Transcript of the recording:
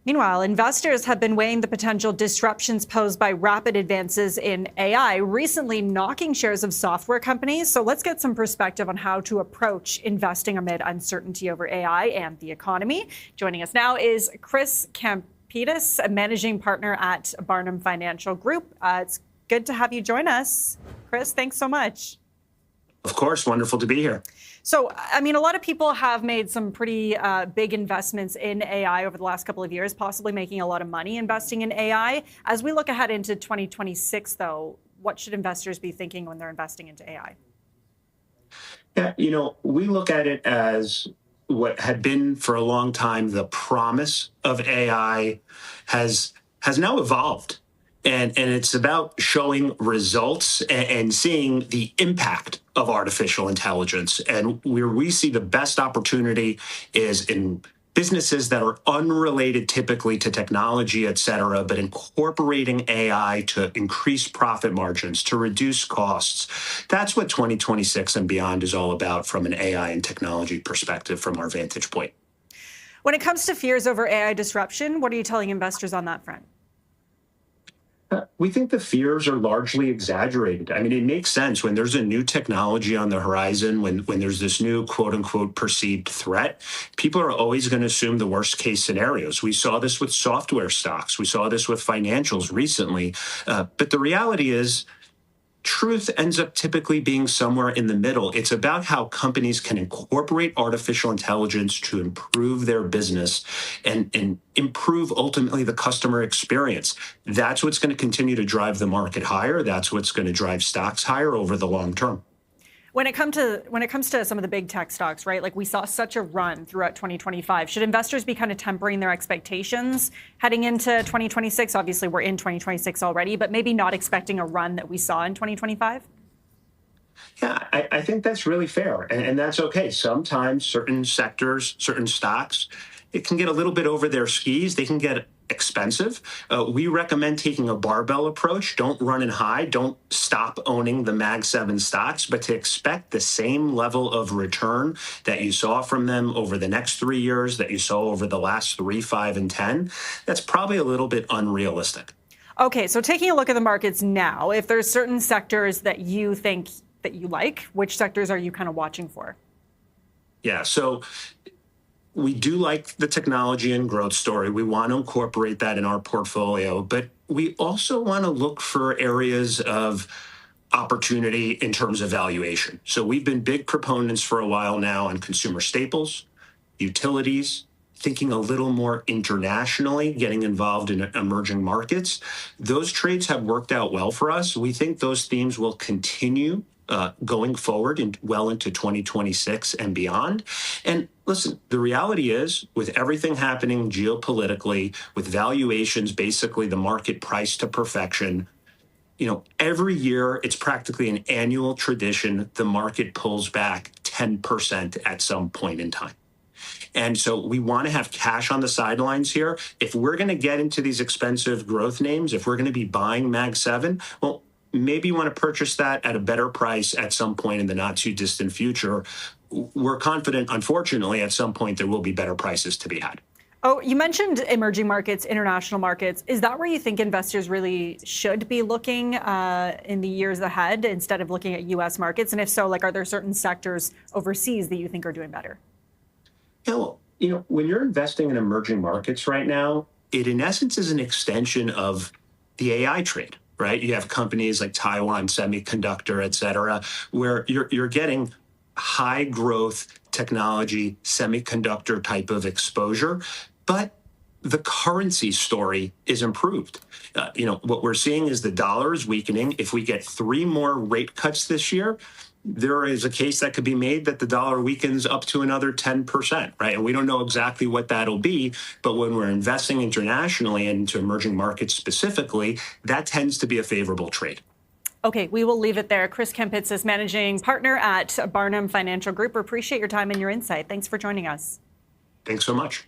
Meanwhile, investors have been weighing the potential disruptions posed by rapid advances in AI, recently knocking shares of software companies. So let's get some perspective on how to approach investing amid uncertainty over AI and the economy. Joining us now is Chris Campitas, a managing partner at Barnum Financial Group. It's good to have you join us. Chris, thanks so much. Of course, wonderful to be here. So, I mean, a lot of people have made some pretty big investments in AI over the last couple of years, possibly making a lot of money investing in AI. As we look ahead into 2026, though, what should investors be thinking when they're investing into AI? Yeah, we look at it as what had been for a long time the promise of AI has now evolved. And it's about showing results and seeing the impact of artificial intelligence. And where we see the best opportunity is in businesses that are unrelated typically to technology, et cetera, but incorporating AI to increase profit margins, to reduce costs. That's what 2026 and beyond is all about from an AI and technology perspective from our vantage point. When it comes to fears over AI disruption, what are you telling investors on that front? We think the fears are largely exaggerated. I mean, it makes sense when there's a new technology on the horizon, when there's this new quote unquote perceived threat, people are always going to assume the worst case scenarios. We saw this with software stocks. We saw this with financials recently. But the reality is, truth ends up typically being somewhere in the middle. It's about how companies can incorporate artificial intelligence to improve their business and improve ultimately the customer experience. That's what's going to continue to drive the market higher. That's what's going to drive stocks higher over the long term. When it comes to some of the big tech stocks, right? Like we saw such a run throughout 2025. Should investors be kind of tempering their expectations heading into 2026? Obviously, we're in 2026 already, but maybe not expecting a run that we saw in 2025? Yeah, I think that's really fair. And that's okay. Sometimes certain sectors, certain stocks, it can get a little bit over their skis. They can get expensive. We recommend taking a barbell approach. Don't run and hide. Don't stop owning the Mag 7 stocks, but to expect the same level of return that you saw from them over the next 3 years, that you saw over the last 3, 5, and 10, that's probably a little bit unrealistic. Okay, so taking a look at the markets now, if there's certain sectors that you think that you like, which sectors are you kind of watching for? Yeah, so we do like the technology and growth story. We want to incorporate that in our portfolio, but we also want to look for areas of opportunity in terms of valuation. So we've been big proponents for a while now on consumer staples, utilities, thinking a little more internationally, getting involved in emerging markets. Those trades have worked out well for us. We think those themes will continue going forward and well into 2026 and beyond. And listen, the reality is, with everything happening geopolitically, with valuations, basically the market price to perfection, every year it's practically an annual tradition. The market pulls back 10% at some point in time. And so we want to have cash on the sidelines here. If we're going to get into these expensive growth names, if we're going to be buying Mag 7, well, maybe you want to purchase that at a better price at some point in the not too distant future. We're confident, unfortunately, at some point there will be better prices to be had. Oh, you mentioned emerging markets, international markets. Is that where you think investors really should be looking in the years ahead instead of looking at U.S. markets? And if so, are there certain sectors overseas that you think are doing better? Yeah, well, when you're investing in emerging markets right now, it in essence is an extension of the AI trade. Right? You have companies like Taiwan Semiconductor, et cetera, where you're getting high growth technology, semiconductor type of exposure, but the currency story is improved. What we're seeing is the dollar is weakening. If we get 3 more rate cuts this year, there is a case that could be made that the dollar weakens up to another 10%, right? And we don't know exactly what that'll be, but when we're investing internationally and into emerging markets specifically, that tends to be a favorable trade. Okay, we will leave it there. Chris Campitas, managing partner at Barnum Financial Group. Appreciate your time and your insight. Thanks for joining us. Thanks so much.